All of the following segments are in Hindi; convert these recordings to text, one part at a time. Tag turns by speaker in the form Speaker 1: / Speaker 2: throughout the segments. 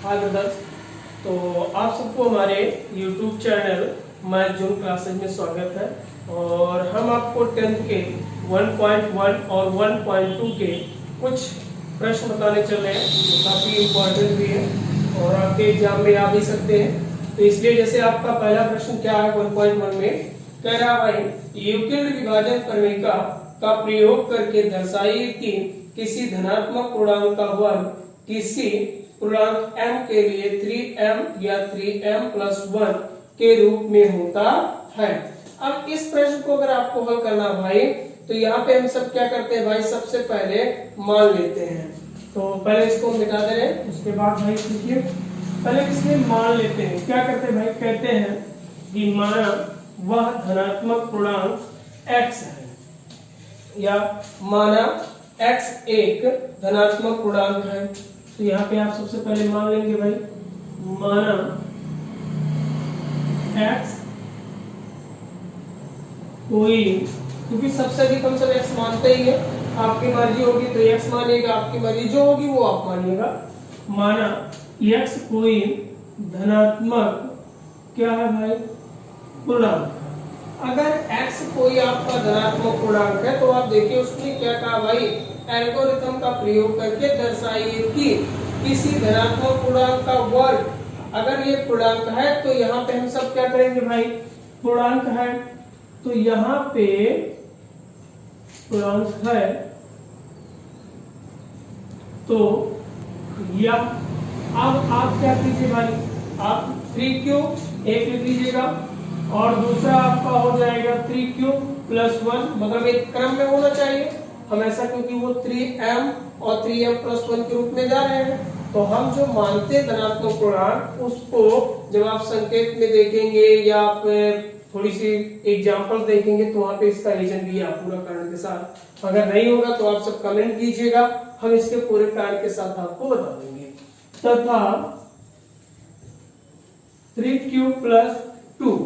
Speaker 1: हाय ब्रदर्स। तो आप सबको हमारे YouTube चैनल मैं जून क्लासेज में स्वागत है। और हम आपको 10th के 1.1 और 1.2 के कुछ प्रश्न बताने चल रहे हैं जो काफ़ी इम्पोर्टेंट भी है और आपके एग्जाम में आ भी सकते हैं। तो इसलिए जैसे आपका पहला प्रश्न क्या है 1.1 में कह रहा भाई यूक्लिड विभाजन प्रमेय का प्रयोग करके दर्शाइए कि किसी धनात्मक पूर्णांक का वर्ग किसी पूर्णांक m के लिए 3m या 3m+1 के रूप में होता है। अब इस प्रश्न को अगर आपको हल करना भाई तो यहाँ पे हम सब क्या करते हैं भाई, सबसे पहले मान लेते हैं। तो पहले इसको हम मिटा दे रहे हैं, उसके बाद भाई देखिए पहले इसमें मान लेते हैं। क्या करते हैं भाई, कहते हैं कि माना वह धनात्मक पूर्णांक x है या माना x एक धनात्मक पूर्णांक है। तो यहाँ पे आप सबसे पहले मान लेंगे भाई माना x कोई, क्योंकि सबसे अधिक हम सब x मानते ही है। आपकी मर्जी होगी तो x मानिएगा, आपकी मर्जी जो होगी वो आप मानिएगा। माना x कोई धनात्मक क्या है भाई पूर्णांक। अगर x कोई आपका धनात्मक पूर्णांक है तो आप देखिए उसने क्या कहा भाई, एल्गोरिथम का प्रयोग करके दर्शाइए कि किसी धनात्मक पूर्णांक का वर्ग, अगर ये पूर्णांक है तो यहाँ पे हम सब क्या करेंगे भाई, पूर्णांक है तो यहाँ पे पूर्णांक है तो या अब आप क्या कीजिए भाई, आप 3q एक लिख लीजिएगा और दूसरा आपका हो जाएगा 3q+1, मतलब एक क्रम में होना चाहिए हमेशा, क्योंकि वो 3m और 3m+1 के रूप में जा रहे हैं। तो हम जो मानते हैं धनात्मक पूर्णांक उसको जब आप संकेत में देखेंगे या आप थोड़ी सी एग्जांपल देखेंगे तो वहां पे इसका रीजन भी है पूरा कारण के साथ। अगर नहीं होगा तो आप सब कमेंट कीजिएगा, हम इसके पूरे कारण के साथ आपको बता देंगे। तथा 3q+2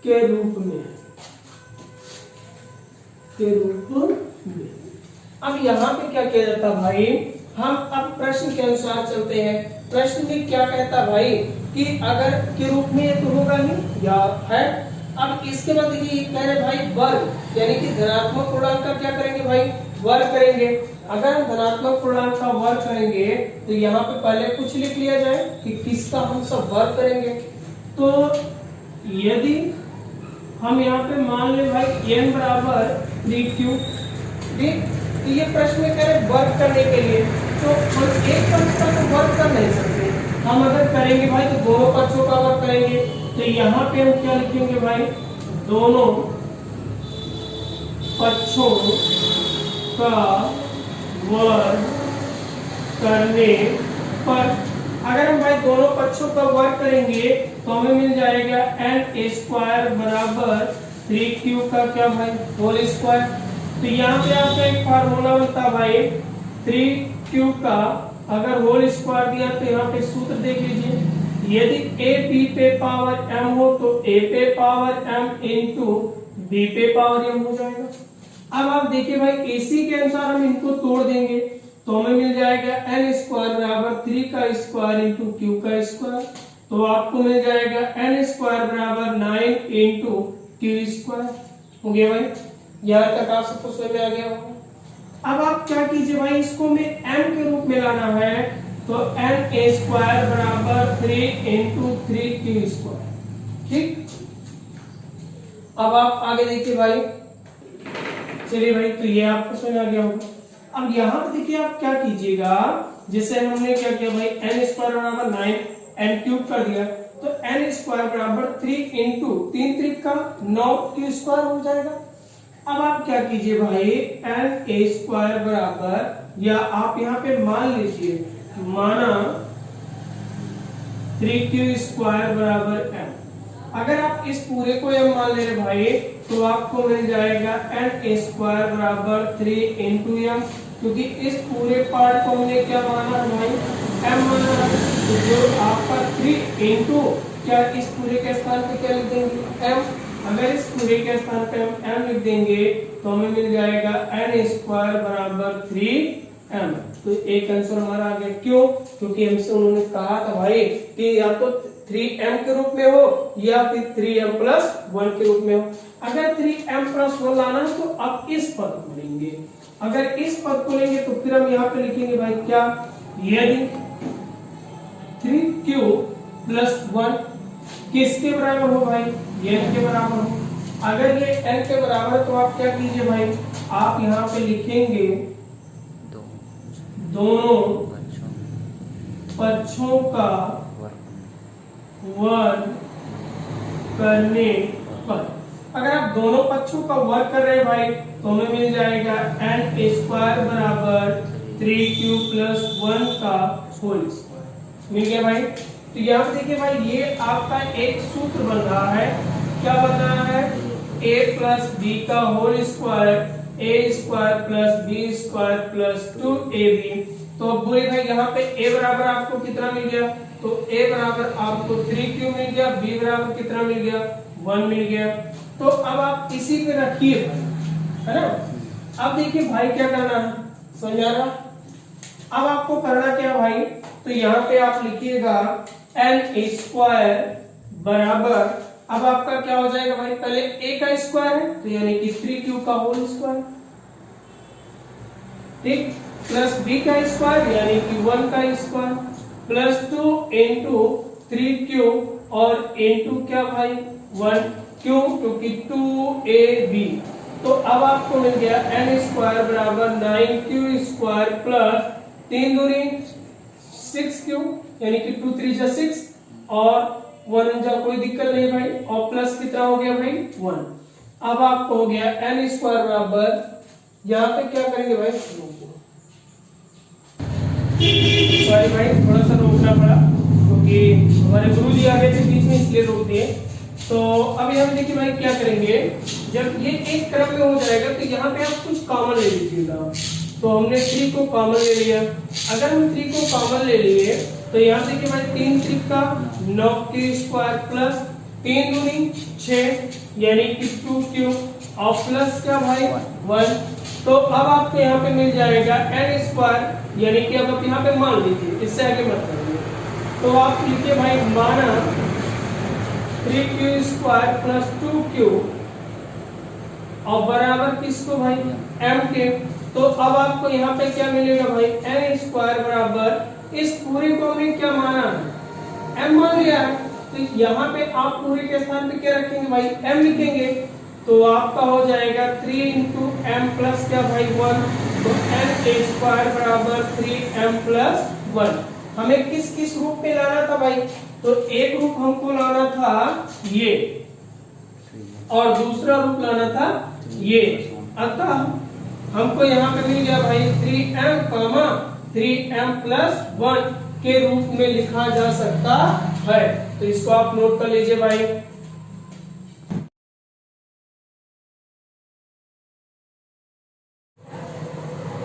Speaker 1: के रूप में अब यहाँ पे क्या किया जाता भाई, हम अब प्रश्न के अनुसार चलते हैं। प्रश्न में क्या कहता भाई कि अगर के रूप में ये तो होगा नहीं या है। अब इसके बाद देखिए ये कह रहे भाई वर्ग, यानी कि धनात्मक पूर्णांक का क्या करेंगे भाई, वर्ग करेंगे। अगर हम धनात्मक पूर्णांक का वर्ग करेंगे तो यहाँ पे पहले कुछ लिख लिया जाए कि किसका हम सब वर्ग करेंगे। तो यदि हम यहाँ पे मान ले भाई n बराबर 3q, ठीक, तो ये प्रश्न में कह रहे वर्ग करने के लिए तो हम एक पक्ष का तो वर्ग कर नहीं सकते। हम अगर करेंगे भाई तो दोनों पक्षों का वर्ग करेंगे। तो यहाँ पे हम क्या लिखेंगे भाई, दोनों पक्षों का वर्ग करने पर, अगर हम भाई दोनों पक्षों का वर्ग करेंगे तो हमें मिल जाएगा n² बराबर 3q का क्या भाई होल स्क्वायर। तो यहाँ पे आपका एक फार्मूला बनता भाई 3q का, अगर होल स्क्वायर दिया तो यहाँ पे सूत्र देख लीजिए, यदि a b पे पावर m हो तो a पे पावर m इंटू b पे पावर m हो जाएगा। अब आप देखिए भाई इसी के अनुसार हम इनको तोड़ देंगे तो हमें मिल जाएगा n² बराबर 3 का स्क्वायर इंटू q का स्क्वायर। तो आपको मिल जाएगा n² बराबर 9 इंटू q²। हो गया भाई, यहाँ तक आप सबको समझ में आ गया होगा। अब आप क्या कीजिए भाई, इसको में m के रूप में लाना है तो n² बराबर 3 इंटू 3q², ठीक। अब आप आगे देखिए भाई, चलिए भाई तो ये आपको समझ आ गया होगा। अब यहाँ पे देखिए आप क्या कीजिएगा, जैसे हमने क्या किया भाई n² बराबर 9 n³ कर दिया तो n² बराबर 3 इंटू 3 9 q² हो जाएगा। अब आप क्या कीजिए भाई n² बराबर, या आप यहाँ पे मान लीजिए माना 3q² बराबर m। अगर आप इस पूरे को m मान ले रहे भाई तो आपको मिल जाएगा n² बराबर 3 इंटू m, क्योंकि इस पूरे पार्ट को हमने क्या माना भाई, m माना है। तो जो आपका 3 इंटू क्या इस पूरे के स्थान पे क्या लिख देंगे m, अगर इस पूरे के स्थान पे हम m लिख देंगे तो हमें मिल जाएगा n² बराबर 3 m। तो एक आंसर हमारा आ गया। क्यों? क्योंकि हमसे उन्होंने कहा था भाई कि या तो 3m के रूप में हो या फिर 3m प्लस 1 के रूप में हो। अगर 3m प्लस 1 लाना है तो आप इस पद को लेंगे। अगर इस पद को लेंगे तो फिर हम यहाँ पे लिखेंगे भाई क्या, यदि 3q प्लस 1 किसके बराबर हो भाई, n के बराबर हो। अगर ये n के बराबर है तो आप क्या कीजिए भाई, आप यहाँ पे लिखेंगे दोनों पक्षों का वर्ग करने पर। अगर आप दोनों पक्षों का वर्ग कर रहे हैं भाई तो हमें मिल जाएगा n स्क्वायर बराबर 3q प्लस 1 का होल स्क्वायर। मिल गया भाई। तो यहाँ पे देखिए भाई ये आपका एक सूत्र बन रहा है। क्या बन रहा है, a प्लस बी का whole square, a square plus b square plus 2ab। तो बोले भाई यहाँ पे a बराबर आपको कितना मिल गया, तो a बराबर आपको 3q मिल गया, b बराबर कितना मिल गया, 1 मिल गया। तो अब आप इसी पे रखिए भाई, है ना। अब देखिए भाई क्या करना है, समझ आ रहा। अब आपको करना क्या भाई, तो यहाँ पे आप लिखिएगा n स्क्वायर बराबर, अब आपका क्या हो जाएगा भाई, पहले a का स्क्वायर है तो यानी कि 3q का होल स्क्वायर, ठीक, प्लस b का स्क्वायर यानी कि 1 का स्क्वायर प्लस 2 इंटू 3q और इंटू क्या भाई 1, क्यों, क्योंकि 2ab। तो अब आपको मिल गया n स्क्वायर बराबर 9q स्क्वायर प्लस 3 दूनी 6q यानी कि 2 3 जा 6 और 1 जा कोई दिक्कत नहीं भाई, और प्लस कितना हो गया भाई 1। अब आपको हो गया n स्क्वायर बराबर, यहाँ पे क्या करेंगे भाई, सॉरी भाई थोड़ा सा रोकना पड़ा क्योंकि हमारे गुरु जी आ गए थे बीच में इसलिए रोक दिए। तो अभी हम देखिए भाई क्या करेंगे, जब ये एक क्रम में हो जाएगा तो यहाँ पे आप कुछ कॉमन ले लीजिएगा। तो हमने 3 को कॉमन ले लिया। अगर हम 3 को कॉमन ले लिए तो यहाँ देखिए भाई 3 3 का 9q स्क्वायर प्लस 3 दूनी 6 यानी कि 2q और प्लस क्या भाई 1। तो अब आपको यहाँ पे मिल जाएगा n स्क्वायर यानी कि अब आप यहाँ पे मान लीजिए, इससे आगे मत करिए। तो आप लिखिए भाई माना 3q स्क्वायर प्लस 2q और बराबर किसको भाई m के। तो अब आपको यहाँ पे क्या मिलेगा भाई n स्क्वायर बराबर, इस पूरे को हमने क्या माना है m मान लिया है, तो यहाँ पे आप पूरे के स्थान पे क्या रखेंगे भाई m लिखेंगे। तो आपका हो जाएगा 3 इंटू m प्लस क्या भाई 1, तो n स्क्वायर बराबर 3m प्लस 1। हमें किस किस रूप में लाना था भाई, तो एक रूप हमको लाना था ये और दूसरा रूप लाना था ये। अतः हमको यहाँ पे मिल गया भाई 3m प्लस 1 के रूप में लिखा जा सकता है। तो इसको आप नोट कर लीजिए भाई।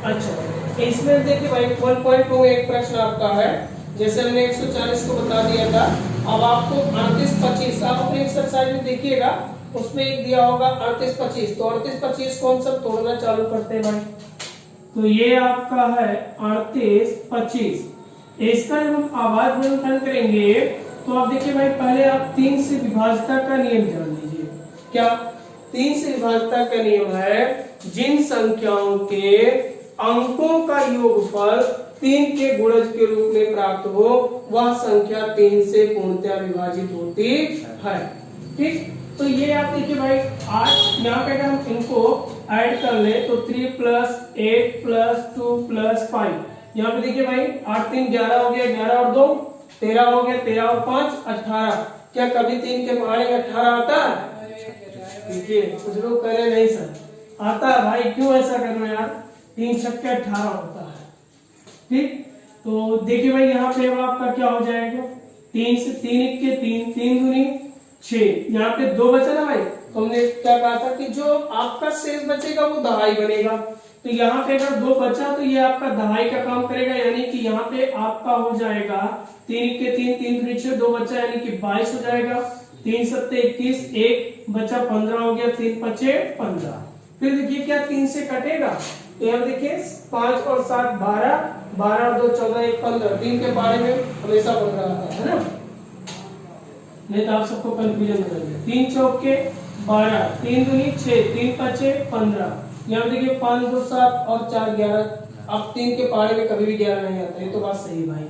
Speaker 1: अच्छा इसमें देखिए भाई 1.2 एक प्रश्न आपका है, जैसे हमने 140 को बता दिया था। अब आपको 38 25 आप अपने एक्सरसाइज में देखिएगा, उसमें एक दिया होगा 38 25। तो 38 25 को हम सब तोड़ना चालू करते हैं भाई। तो ये आपका है 38 25। इसका जब हम आवाज गुणनखंड करेंगे तो आप देखिए भाई पहले आप 3 से विभाज्यता का नियम जान लीजिए। क्या 3 से विभाज्यता का नियम है, जिन संख्याओं के अंकों का योगफल 3 के गुणज के रूप में प्राप्त हो वह संख्या 3 से पूर्णतः विभाजित होती है। ठीक, तो ये आप देखिए भाई 8 यहाँ पे अगर हम इनको ऐड कर ले तो 3 प्लस 8 प्लस 2 प्लस 5, यहाँ पे देखिए भाई 8 3 11 हो गया, 11 और 2 13 हो गया, 13 और 5 18। क्या कभी 3 के पहाड़े 18 आता है? देखिए कुछ लोग कह रहे नहीं सर आता है भाई, क्यों ऐसा कर रहे हैं यार, 3 छक्के 18 होता है। ठीक, तो देखिए भाई यहाँ पे अब आपका क्या हो जाएगा, 3 से 3 के 3 3 दूनी 6, यहाँ पे 2 बचा ना भाई। तो हमने क्या कहा था कि जो आपका शेष बचेगा वो दहाई बनेगा। तो यहाँ पे अगर 2 बचा तो ये आपका दहाई का काम करेगा, यानी कि यहाँ पे आपका हो जाएगा 3 के 3 3 दूनी 6, 2 बचा यानी कि 22 हो जाएगा। 3 सत्ते 21, 1 बचा 15 हो गया, 3 5 15। फिर देखिए क्या 3 से कटेगा, तो यहाँ देखिए 5 और 7 12, 12 और 2 14, 1 15, 3 के बारे में हमेशा 15 आता है ना, नहीं तो आप सबको कंफ्यूजन हो जाएगा। 3 चौके 12, 3 दूनी 6, 3 पचे 15, यहाँ देखिए 5 2 7 और 4 11। अब 3 के पहाड़े में कभी भी 11 नहीं आता, ये तो बात सही है भाई।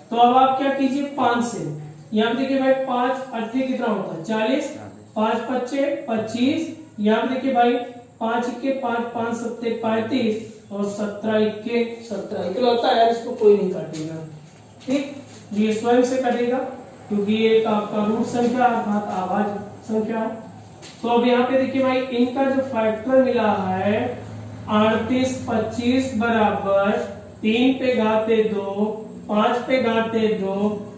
Speaker 1: तो अब आप क्या कीजिए 5 से, यहाँ देखिए भाई 5 8 कितना होता है 40, 5 पच्चे 25, यहाँ देखिए भाई 5 इक्के 5, 5 सत्ते 35 और 17 इक्के 17 इकलौता है, इसको कोई नहीं काटेगा, ठीक, ये स्वयं से कटेगा क्योंकि ये आपका रूट संख्या अर्थात आवाज संख्या है। तो अब यहाँ पे देखिए भाई इनका जो फैक्टर मिला है 38 25 बराबर 3 पे घाते 2, 5 पे घाते 2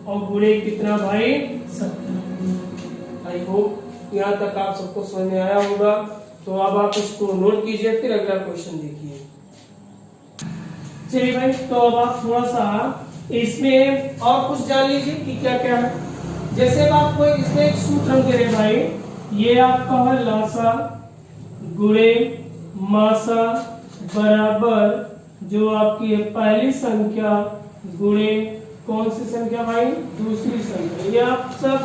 Speaker 1: और गुणे कितना भाई 70। आई होप यहाँ तक आप सबको समझ में आया होगा। तो अब आप इसको नोट कीजिए, फिर अगला क्वेश्चन देखिए। चलिए भाई, तो अब आप थोड़ा सा इसमें और कुछ जान लीजिए कि क्या क्या है। जैसे आप कोई इसमें एक सूत्र हम दे रहे भाई, ये आपका है लासा गुणे मासा बराबर जो आपकी है पहली संख्या गुणे कौन सी संख्या भाई दूसरी संख्या। ये आप सब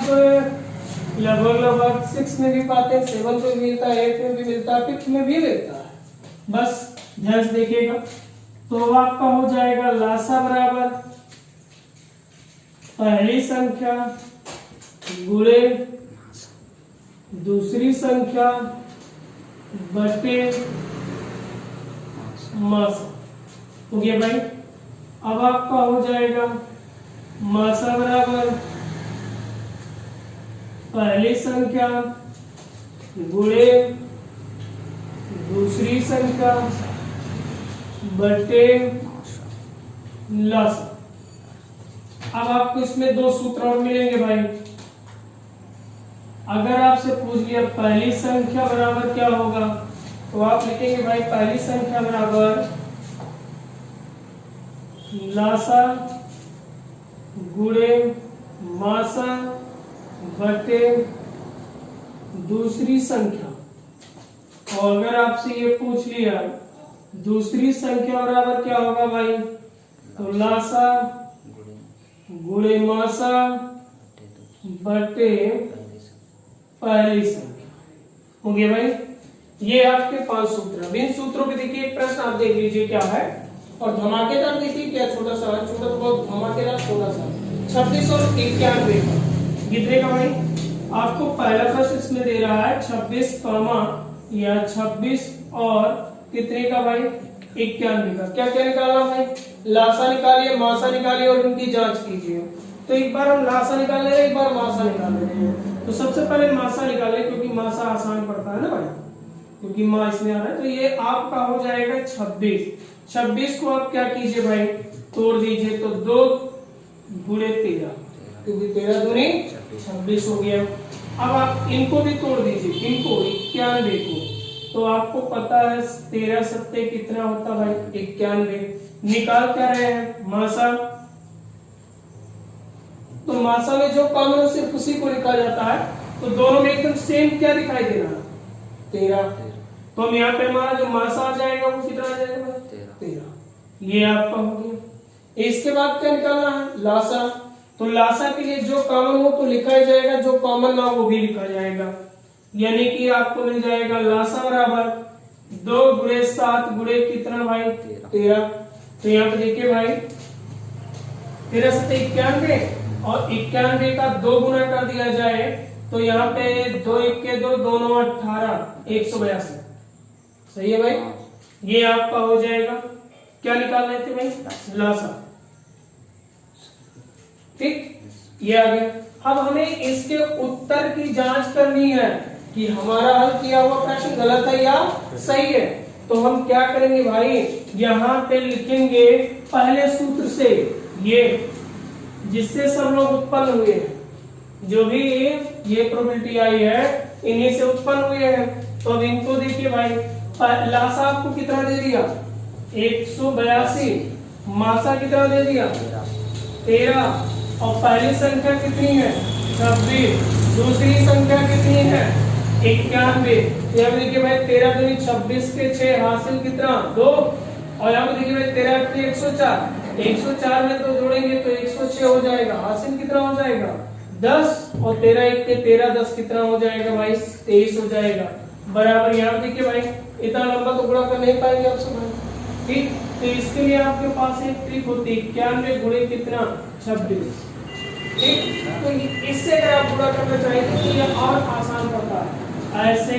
Speaker 1: लगभग 6 में भी पाते हैं, 7 में भी मिलता है, 8 में भी मिलता है, 5 में भी मिलता है, बस ध्यान से देखिएगा। तो आपका हो जाएगा लासा बराबर पहली संख्या गुणे दूसरी संख्या बटे मासा हो गया भाई। अब आपका हो जाएगा मासा बराबर पहली संख्या गुणे दूसरी संख्या बटे लासा। अब आपको इसमें दो सूत्र और मिलेंगे भाई। अगर आपसे पूछ लिया पहली संख्या बराबर क्या होगा, तो आप लिखेंगे भाई पहली संख्या बराबर लासा गुणे मासा बटे दूसरी संख्या। और अगर आपसे ये पूछ लिया दूसरी संख्या बराबर क्या होगा भाई, तो लासा गुणे मासा बटे पहली संख्या हो गया भाई। ये आपके 5 सूत्र। इन सूत्रों के देखिए एक प्रश्न आप देख लीजिए क्या है, और धमाकेदार देखिए क्या छोटा सा, छोटा तो बहुत धमाकेदार छोटा सा 26 और 91 का कितने का भाई। आपको पहला प्रश्न इसमें दे रहा है 26 कॉमा या 26 और कितने का भाई 91 का। क्या क्या निकालना भाई, लासा निकालिए मासा निकालिए और उनकी जांच कीजिए। तो एक बार हम लासा निकाल ले रहे हैं, एक बार मासा निकाल ले रहे हैं। तो सबसे पहले मासा निकाले क्योंकि मासा आसान पड़ता है ना भाई, क्योंकि माँ इसमें आ रहा है। तो ये आपका हो जाएगा 26। 26 को आप क्या कीजिए भाई तोड़ दीजिए, तो 2 गुणे 13 क्योंकि 13 दूनी 26 हो गया। अब आप इनको भी तोड़ दीजिए, इनको 91 को, तो आपको पता है 13 सत्ते कितना होता भाई 91। निकाल क्या रहे हैं मासा, तो मासा में जो कॉमन है सिर्फ उसी को लिखा जाता है। तो दोनों में एकदम सेम क्या दिखाई दे रहा है 13। तो हम यहाँ पे हमारा जो मासा आ जाएगा वो कितना आ जाएगा भाई 13। ये आपका हो गया। इसके बाद क्या निकालना है लासा। तो लासा के लिए जो कॉमन हो तो लिखा ही जाएगा, जो कॉमन ना हो वो भी लिखा जाएगा। यानी कि आपको मिल जाएगा लासा बराबर 2 गुणे 7 गुणे कितना भाई 13। तो यहाँ पे देखिए भाई 13 सत्ते 91 और 91 का 2 गुना कर दिया जाए तो यहाँ पे 2 1 2 दोनों 18 182। सही है भाई। ये आपका हो जाएगा, क्या निकाल रहे थे भाई लासा, ठीक, ये आ गया। अब हमें इसके उत्तर की जांच करनी है कि हमारा हल किया हुआ प्रश्न गलत है या सही है। तो हम क्या करेंगे भाई, यहाँ पे लिखेंगे पहले सूत्र से, ये जिससे सब लोग उत्पन्न हुए हैं, जो भी ये प्रोबेबिलिटी आई है इन्हीं से उत्पन्न हुए हैं। तो अब इनको देखिए भाई, लासा आपको कितना दे दिया 182, मासा कितना दे दिया 13, और पहली संख्या कितनी है 26, दूसरी संख्या कितनी है 91। देखिए भाई 13 दूनी 26 के 6 हासिल कितना 2, और यहाँ पे देखिए भाई 13 × 104, 104 में तो जोड़ेंगे तो 106 हो जाएगा। हासिल कितना हो जाएगा 10 और 13 1 के 13 10 कितना हो जाएगा भाई 23 हो जाएगा। बराबर यहाँ पे देखिए भाई इतना लंबा तो गुणा कर नहीं पाएंगे आप सब भाई, ठीक। तो इसके लिए आपके पास एक ट्रिक होती है 91 गुणे कितना 26, ठीक। तो इससे अगर आप गुणा करना चाहेंगे तो ये और आसान पड़ता है ऐसे,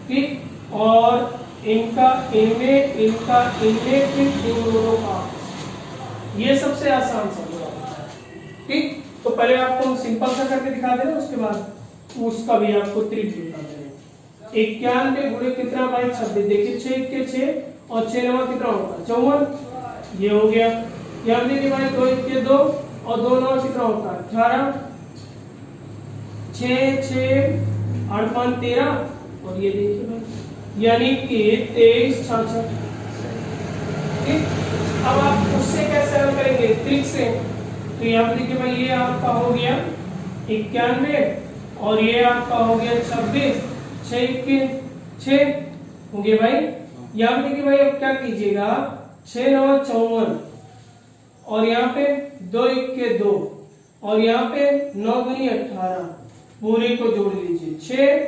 Speaker 1: ठीक। और इनका इनमें इनका इनमें फिर इन दोनों का, ये सबसे आसान सा गुणा होता है, ठीक। तो पहले आपको सिंपल सा करके दिखा दे रहे हैं, उसके बाद उसका भी आपको ट्रिक बता दे रहे हैं। 91 गुणे कितना भाई 26, देखिए 6 के 6 और 6 9 कितना होता है 54, ये हो गया। यहाँ देखिए भाई 2 के 2 और 2 9 कितना होता है 18, 6 6 8 5 13 और ये देखिए भाई यानी कि 23 66, ठीक। अब आप उससे कैसे हल करेंगे ट्रिक से, तो यहाँ देखिए भाई ये आपका हो गया 91 और ये आपका हो गया 26, 6 के 6 होंगे भाई। यहाँ पे देखिए भाई अब क्या कीजिएगा 6 9 54 और यहाँ पे 2 1 के 2 और यहाँ पे 9 गुनी 18 पूरे को जोड़ लीजिए 6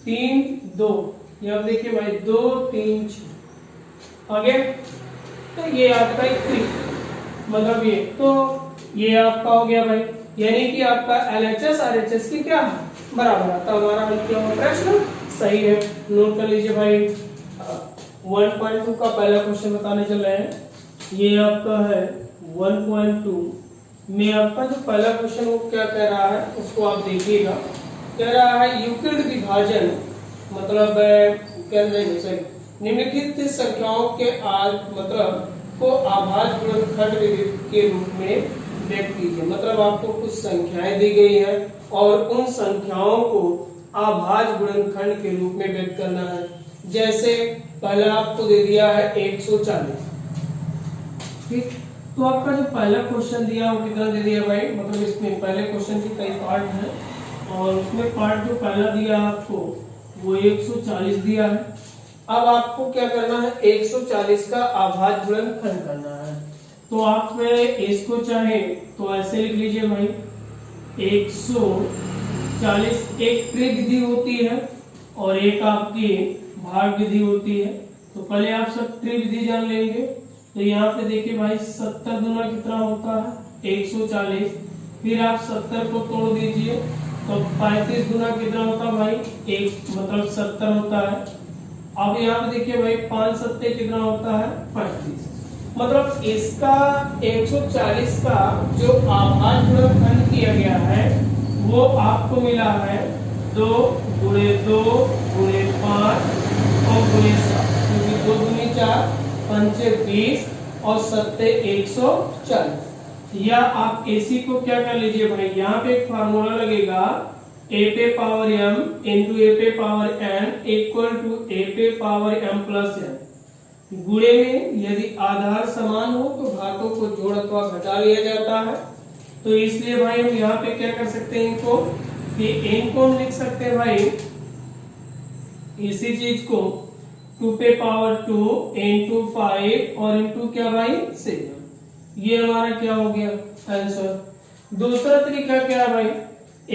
Speaker 1: 3 2, यहाँ देखिए भाई 2 3 6 आगे। तो ये आपका एक ट्रिक मतलब ये, तो ये आपका हो गया भाई, यानी कि आपका LHS RHS की क्या बराबर आता। हमारा हल किया हुआ प्रश्न सही है, नोट कर लीजिए भाई। 1.2 का पहला क्वेश्चन बताने चल रहे हैं। ये आपका है 1.2 में आपका जो पहला क्वेश्चन वो क्या कह रहा है उसको आप देखिएगा। कह रहा है यूक्लिड विभाजन मतलब निम्नलिखित संख्याओं के मतलब को आभाज्य गुणनखंड के रूप में व्यक्त कीजिए। मतलब आपको कुछ संख्याएं दी गई है और उन संख्याओं को आभाज्य गुणनखंड के रूप में व्यक्त करना है। जैसे पहला आपको दे दिया है 140, ठीक। तो आपका जो पहला क्वेश्चन दिया वो कितना दे दिया भाई, मतलब इसमें पहले क्वेश्चन के कई पार्ट हैं और उसमें पार्ट जो पहला दिया आपको वो 140 दिया है। अब आपको क्या करना है 140 का आभाज्य गुणनखंड करना है। तो आप इसको चाहे तो ऐसे लिख लीजिए भाई 140 एक त्रिक विधि होती है और एक आपकी भाग विधि होती है। तो पहले आप सब त्रिक विधि जान लेंगे। तो यहाँ पे देखिए भाई 70 दूना कितना होता है 140, फिर आप 70 को तोड़ दीजिए तो 35 गुना कितना होता है भाई एक मतलब 70 होता है। अब यहाँ पे देखिए भाई 5 सत्ते कितना होता है 35। मतलब इसका 140 का जो आभाज्य गुणनखंड किया गया है वो आपको मिला है 2 गुणे 2 गुणे 5 और गुणे 7, क्योंकि 2 दूनी 4 पंचे 20 और सत्ते 140। या आप AC को क्या कर लीजिए भाई, यहाँ पे एक फार्मूला लगेगा a पे पावर m इंटू a पे power n equal to a पे पावर m प्लस n। गुणे में यदि आधार समान हो तो घातों को जोड़ अथवा घटा लिया जाता है। तो इसलिए भाई हम यहाँ पे क्या कर सकते हैं इनको कि इनको हम लिख सकते हैं भाई इसी चीज को 2 पे पावर 2 इंटू 5 और इंटू क्या भाई 6। ये हमारा क्या हो गया आंसर। दूसरा तरीका क्या है भाई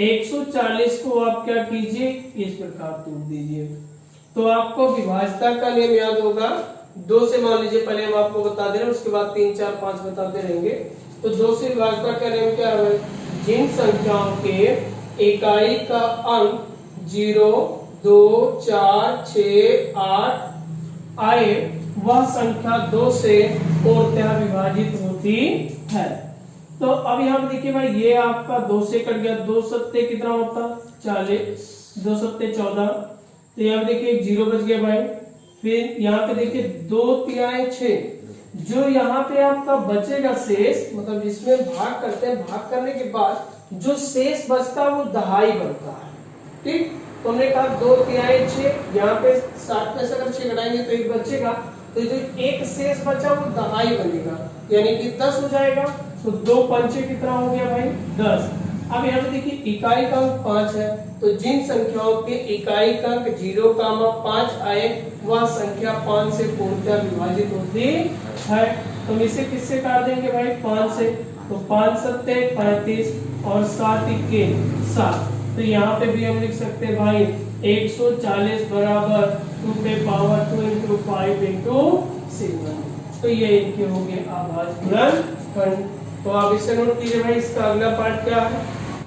Speaker 1: 140 को आप क्या कीजिए इस प्रकार तोड़ दीजिए। तो आपको विभाजता का नियम याद होगा 2 से, मान लीजिए पहले हम आपको बता दे रहे हैं उसके बाद 3 4 5 बताते रहेंगे। तो 2 से विभाजता का नियम क्या है, जिन संख्याओं के इकाई का अंक 0 2 4 6 8 आए वह संख्या 2 से पूर्णतः विभाजित होती है। तो अब यहाँ पे देखिए भाई ये आपका 2 से कट गया, 2 सत्ते कितना होता 40, 2 सत्ते 14। तो यहाँ पे देखिए 0 बच गया भाई। फिर यहाँ पे देखिए 2 तिहाई 6, जो यहाँ पे आपका बचेगा शेष, मतलब जिसमें भाग करते हैं भाग करने के बाद जो शेष बचता है वो दहाई बनता है, ठीक। तो हमने कहा 2 तिहाई 6, यहाँ पे 60 में से अगर 6 घटाएंगे तो 1 बचेगा, तो जो एक शेष बचा वो दहाई बनेगा यानी कि 10 हो जाएगा। तो 2 पंचे कितना हो गया भाई 10। अब यहाँ पे देखिए इकाई का अंक 5 है, तो जिन संख्याओं के इकाई का अंक 0,5 आए वह संख्या 5 से पूर्णतः विभाजित होती है। तो हम इसे किससे काट देंगे भाई? 5 से। तो 5 सत्ते 35 और 7 इक्के 7। तो यहाँ पे भी हम लिख सकते हैं भाई 140 बराबर 2 पे पावर 2 इंटू 5 इंटू 6। तो ये इनके हो गए आभाज्य गुणनखंड। तो आप इसे नोट कीजिए भाई, इसका अगला पार्ट क्या है?